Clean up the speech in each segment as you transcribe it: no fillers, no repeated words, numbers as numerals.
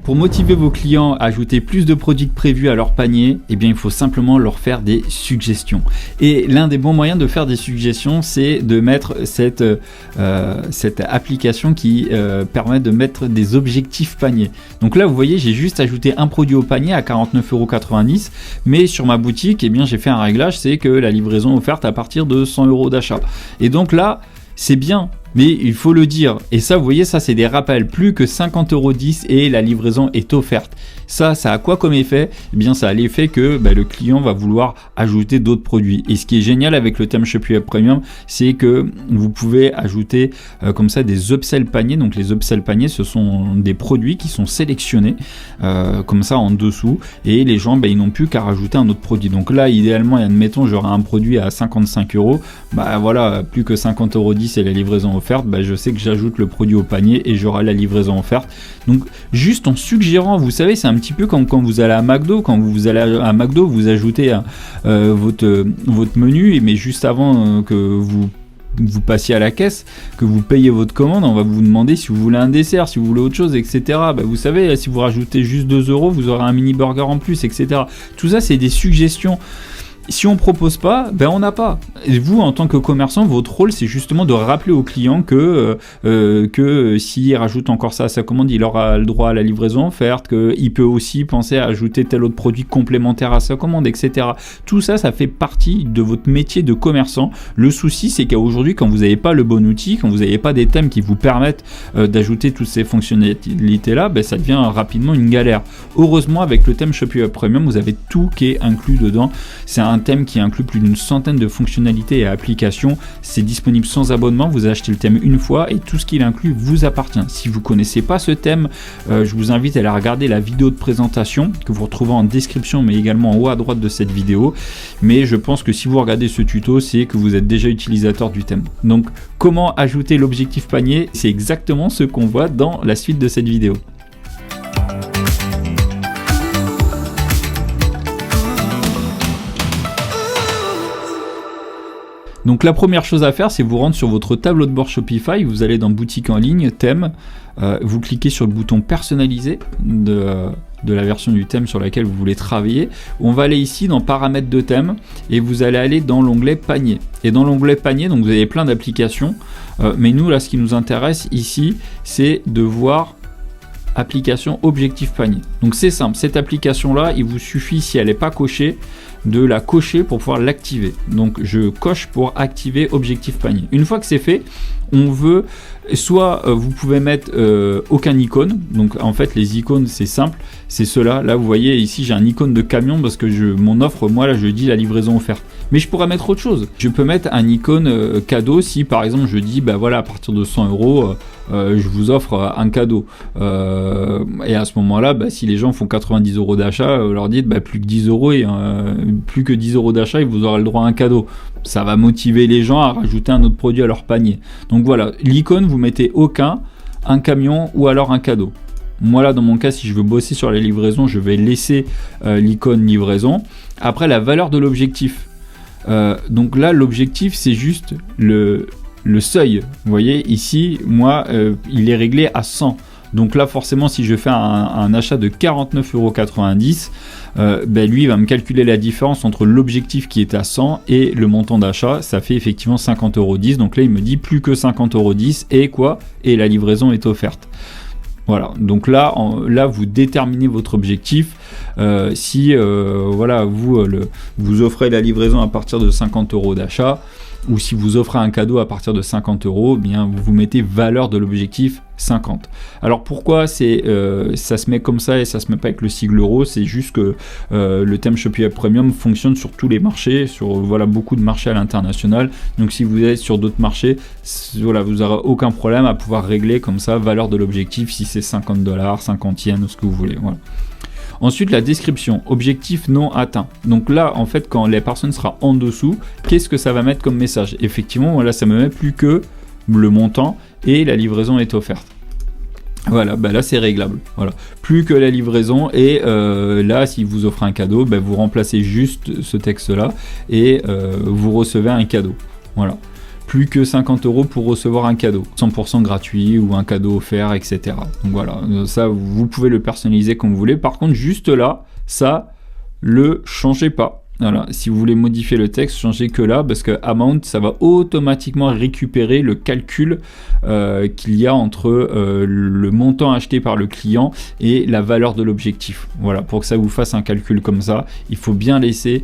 Pour motiver vos clients à ajouter plus de produits que prévu à leur panier, eh bien, il faut simplement leur faire des suggestions. Et l'un des bons moyens de faire des suggestions, c'est de mettre cette application qui permet de mettre des objectifs panier. Donc là, vous voyez, j'ai juste ajouté un produit au panier à 49,90 €, mais sur ma boutique, eh bien, j'ai fait un réglage, c'est que la livraison offerte à partir de 100 € d'achat. Et donc là, c'est bien, mais il faut le dire. Et ça, vous voyez, ça c'est des rappels. Plus que 50,10 € et la livraison est offerte. Ça a quoi comme effet? Eh bien, ça a l'effet que le client va vouloir ajouter d'autres produits. Et ce qui est génial avec le thème Shopee Premium, c'est que vous pouvez ajouter comme ça des upsell paniers. Donc les upsell paniers, ce sont des produits qui sont sélectionnés comme ça en dessous. Et les gens, ils n'ont plus qu'à rajouter un autre produit. Donc là, idéalement, admettons, j'aurai un produit à 55 €. Voilà, plus que 50,10 € et la livraison offerte, je sais que j'ajoute le produit au panier et j'aurai la livraison offerte. Donc juste en suggérant, vous savez, c'est un petit peu comme quand vous allez à McDo. Quand vous allez à McDo, vous ajoutez votre menu, mais juste avant que vous passiez à la caisse, que vous payez votre commande, on va vous demander si vous voulez un dessert, si vous voulez autre chose, etc. Vous savez, si vous rajoutez juste 2 €, vous aurez un mini burger en plus, etc. Tout ça, c'est des suggestions. Si on propose pas, on n'a pas. Et vous, en tant que commerçant, votre rôle, c'est justement de rappeler au client que s'il rajoute encore ça à sa commande, il aura le droit à la livraison offerte, qu'il peut aussi penser à ajouter tel autre produit complémentaire à sa commande, etc. Tout ça, ça fait partie de votre métier de commerçant. Le souci, c'est qu'aujourd'hui, quand vous n'avez pas le bon outil, quand vous n'avez pas des thèmes qui vous permettent d'ajouter toutes ces fonctionnalités-là, ça devient rapidement une galère. Heureusement, avec le thème Shopee Premium, vous avez tout qui est inclus dedans. C'est un thème qui inclut plus d'une centaine de fonctionnalités et applications. C'est disponible sans abonnement. Vous achetez le thème une fois et tout ce qu'il inclut vous appartient. Si vous ne connaissez pas ce thème, je vous invite à aller regarder la vidéo de présentation que vous retrouvez en description, mais également en haut à droite de cette vidéo. Mais je pense que si vous regardez ce tuto, c'est que vous êtes déjà utilisateur du thème. Donc, comment ajouter l'objectif panier? C'est exactement ce qu'on voit dans la suite de cette vidéo. Donc la première chose à faire, c'est vous rendre sur votre tableau de bord Shopify, vous allez dans boutique en ligne, thème, vous cliquez sur le bouton personnalisé de la version du thème sur laquelle vous voulez travailler. On va aller ici dans paramètres de thème et vous allez aller dans l'onglet panier. Et dans l'onglet panier, donc vous avez plein d'applications, mais nous là ce qui nous intéresse ici, c'est de voir application objectif panier. Donc c'est simple, cette application là, il vous suffit, si elle n'est pas cochée, de la cocher pour pouvoir l'activer. Donc je coche pour activer objectif panier. Une fois que c'est fait, on veut soit vous pouvez mettre aucun icône. Donc en fait les icônes c'est simple, c'est cela. Là vous voyez ici j'ai un icône de camion parce que mon offre, moi là je dis la livraison offerte. Mais je pourrais mettre autre chose. Je peux mettre un icône cadeau si par exemple je dis voilà à partir de 100 €, je vous offre un cadeau. Et à ce moment-là, si les gens font 90 € d'achat, leur dites plus que 10 € et plus que 10 € d'achat, et vous aurez le droit à un cadeau. Ça va motiver les gens à rajouter un autre produit à leur panier. Donc voilà, l'icône, vous mettez aucun, un camion ou alors un cadeau. Moi là, dans mon cas, si je veux bosser sur la livraison, je vais laisser l'icône livraison. Après, la valeur de l'objectif. Donc là, l'objectif, c'est juste le seuil. Vous voyez, ici, moi, il est réglé à 100. Donc là, forcément, si je fais un achat de 49,90 €, lui, il va me calculer la différence entre l'objectif qui est à 100 et le montant d'achat. Ça fait effectivement 50,10 €. Donc là, il me dit plus que 50,10 € et quoi? Et la livraison est offerte. Voilà, donc là, vous déterminez votre objectif. Si vous offrez la livraison à partir de 50 € d'achat, ou si vous offrez un cadeau à partir de 50 €, vous mettez valeur de l'objectif 50. Alors pourquoi ça se met comme ça et ça se met pas avec le sigle euro? C'est juste que le thème Shopee Premium fonctionne sur tous les marchés, sur beaucoup de marchés à l'international. Donc si vous êtes sur d'autres marchés, vous n'aurez aucun problème à pouvoir régler comme ça valeur de l'objectif, si c'est 50 $, 50 yens, ce que vous voulez. Voilà. Ensuite, la description, objectif non atteint. Donc là, en fait, quand la personne sera en dessous, qu'est-ce que ça va mettre comme message? Effectivement, là, ça me met plus que le montant et la livraison est offerte. Voilà, là c'est réglable. Voilà, plus que la livraison et là, si vous offrez un cadeau, vous remplacez juste ce texte-là et vous recevez un cadeau. Voilà. plus que 50 € pour recevoir un cadeau, 100% gratuit ou un cadeau offert, etc. Donc voilà, ça vous pouvez le personnaliser comme vous voulez. Par contre, juste là, ça, le changez pas. Voilà, si vous voulez modifier le texte, changez que là, parce que amount, ça va automatiquement récupérer le calcul qu'il y a entre le montant acheté par le client et la valeur de l'objectif. Voilà, pour que ça vous fasse un calcul comme ça, il faut bien laisser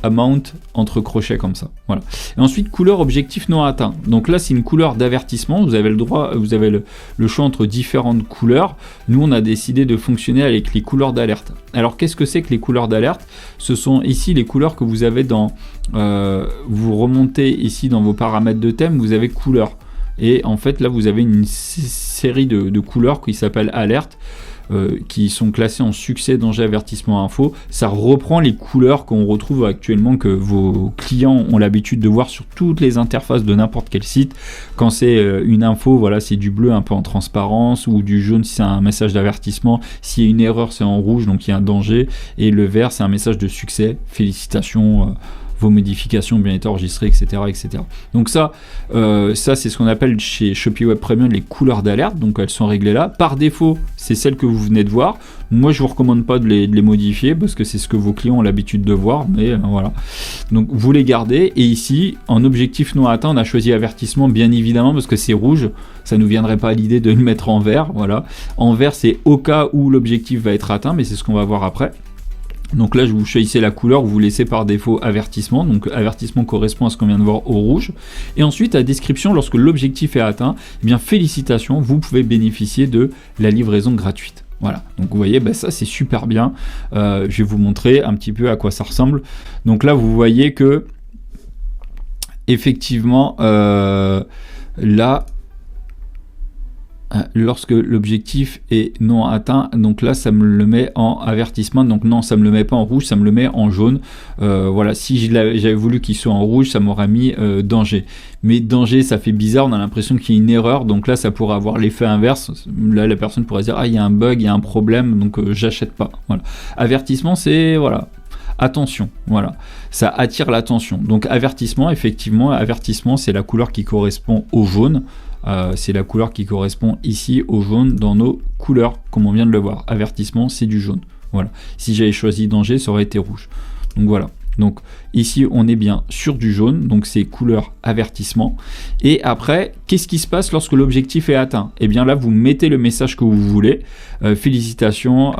amount entre crochets comme ça. Voilà. Et ensuite, couleur objectif non atteint. Donc là, c'est une couleur d'avertissement. Vous avez le droit, vous avez le choix entre différentes couleurs. Nous, on a décidé de fonctionner avec les couleurs d'alerte. Alors, qu'est-ce que c'est que les couleurs d'alerte? Ce sont ici les couleurs que vous avez dans... vous remontez ici dans vos paramètres de thème, vous avez couleurs. Et en fait, là, vous avez une série de couleurs qui s'appellent alerte. Qui sont classés en succès, danger, avertissement, info. Ça reprend les couleurs qu'on retrouve actuellement, que vos clients ont l'habitude de voir sur toutes les interfaces de n'importe quel site. Quand c'est une info, voilà, c'est du bleu un peu en transparence, ou du jaune si c'est un message d'avertissement. S'il y a une erreur, c'est en rouge, donc il y a un danger. Et le vert, c'est un message de succès. Félicitations, vos modifications ont bien été enregistrées, etc. etc. Donc ça c'est ce qu'on appelle chez Shopee Web Premium les couleurs d'alerte, donc elles sont réglées là. Par défaut, c'est celles que vous venez de voir. Moi, je vous recommande pas de les modifier, parce que c'est ce que vos clients ont l'habitude de voir, mais voilà. Donc vous les gardez, et ici, en objectif non atteint, on a choisi avertissement, bien évidemment, parce que c'est rouge, ça nous viendrait pas à l'idée de le mettre en vert, voilà. En vert, c'est au cas où l'objectif va être atteint, mais c'est ce qu'on va voir après. Donc là, vous choisissez la couleur, vous laissez par défaut avertissement. Donc avertissement correspond à ce qu'on vient de voir au rouge. Et ensuite, la description, lorsque l'objectif est atteint, eh bien félicitations, vous pouvez bénéficier de la livraison gratuite. Voilà, donc vous voyez, ça c'est super bien. Je vais vous montrer un petit peu à quoi ça ressemble. Donc là, vous voyez que effectivement, là, lorsque l'objectif est non atteint, donc là ça me le met en avertissement, donc non, ça me le met pas en rouge, ça me le met en jaune. Voilà, si j'avais voulu qu'il soit en rouge, ça m'aurait mis danger, mais danger, ça fait bizarre, on a l'impression qu'il y a une erreur, donc là ça pourrait avoir l'effet inverse. Là la personne pourrait dire, ah, il y a un bug, il y a un problème, donc j'achète pas. Voilà, avertissement, c'est voilà, attention, voilà, ça attire l'attention. Donc avertissement, effectivement, avertissement, c'est la couleur qui correspond au jaune. C'est la couleur qui correspond ici au jaune dans nos couleurs, comme on vient de le voir. Avertissement, c'est du jaune. Voilà. Si j'avais choisi danger, ça aurait été rouge. Donc voilà. Donc ici, on est bien sur du jaune, donc c'est couleur avertissement. Et après, qu'est-ce qui se passe lorsque l'objectif est atteint? Et bien là, vous mettez le message que vous voulez. Félicitations,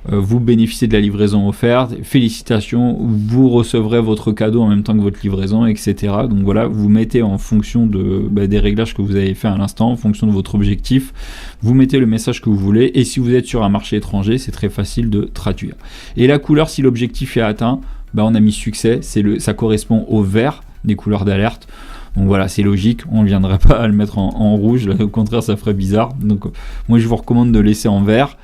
vous bénéficiez de la livraison offerte. Félicitations, vous recevrez votre cadeau en même temps que votre livraison, etc. Donc voilà, vous mettez en fonction des réglages que vous avez fait à l'instant, en fonction de votre objectif, vous mettez le message que vous voulez. Et si vous êtes sur un marché étranger, c'est très facile de traduire. Et la couleur, si l'objectif est atteint, on a mis succès, ça correspond au vert des couleurs d'alerte. Donc voilà, c'est logique, on ne viendrait pas à le mettre en rouge, là, au contraire ça ferait bizarre. Donc moi je vous recommande de laisser en vert.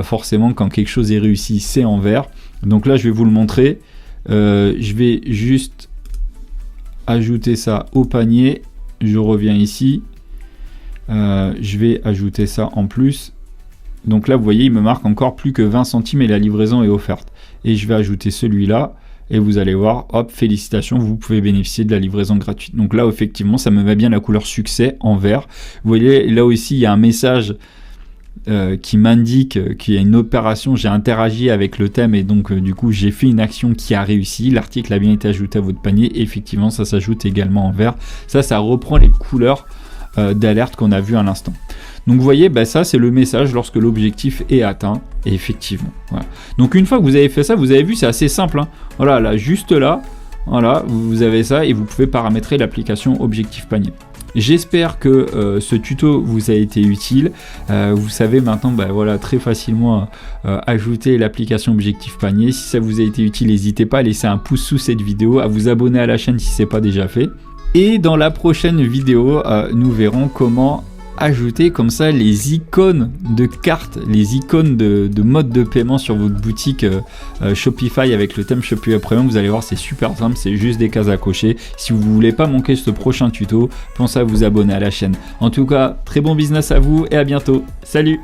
Forcément, quand quelque chose est réussi, c'est en vert. Donc là je vais vous le montrer. Je vais juste ajouter ça au panier. Je reviens ici. Je vais ajouter ça en plus. Donc là vous voyez, il me marque encore plus que 20 centimes et la livraison est offerte. Et je vais ajouter celui-là et vous allez voir, hop, félicitations, vous pouvez bénéficier de la livraison gratuite. Donc là effectivement ça me met bien la couleur succès en vert. Vous voyez là aussi il y a un message qui m'indique qu'il y a une opération, j'ai interagi avec le thème et donc du coup j'ai fait une action qui a réussi, l'article a bien été ajouté à votre panier et effectivement ça s'ajoute également en vert. Ça reprend les couleurs d'alerte qu'on a vu à l'instant. Donc vous voyez, ça c'est le message lorsque l'objectif est atteint, et effectivement. Voilà. Donc une fois que vous avez fait ça, vous avez vu, c'est assez simple. Hein. Voilà, là, juste là, voilà, vous avez ça et vous pouvez paramétrer l'application Objectif Panier. J'espère que ce tuto vous a été utile. Vous savez maintenant voilà, très facilement ajouter l'application Objectif Panier. Si ça vous a été utile, n'hésitez pas à laisser un pouce sous cette vidéo, à vous abonner à la chaîne si ce n'est pas déjà fait. Et dans la prochaine vidéo, nous verrons comment ajouter comme ça les icônes de cartes, les icônes de mode de paiement sur votre boutique Shopify avec le thème Shopee Web Premium. Vous allez voir, c'est super simple, c'est juste des cases à cocher. Si vous ne voulez pas manquer ce prochain tuto, pensez à vous abonner à la chaîne. En tout cas, très bon business à vous et à bientôt. Salut!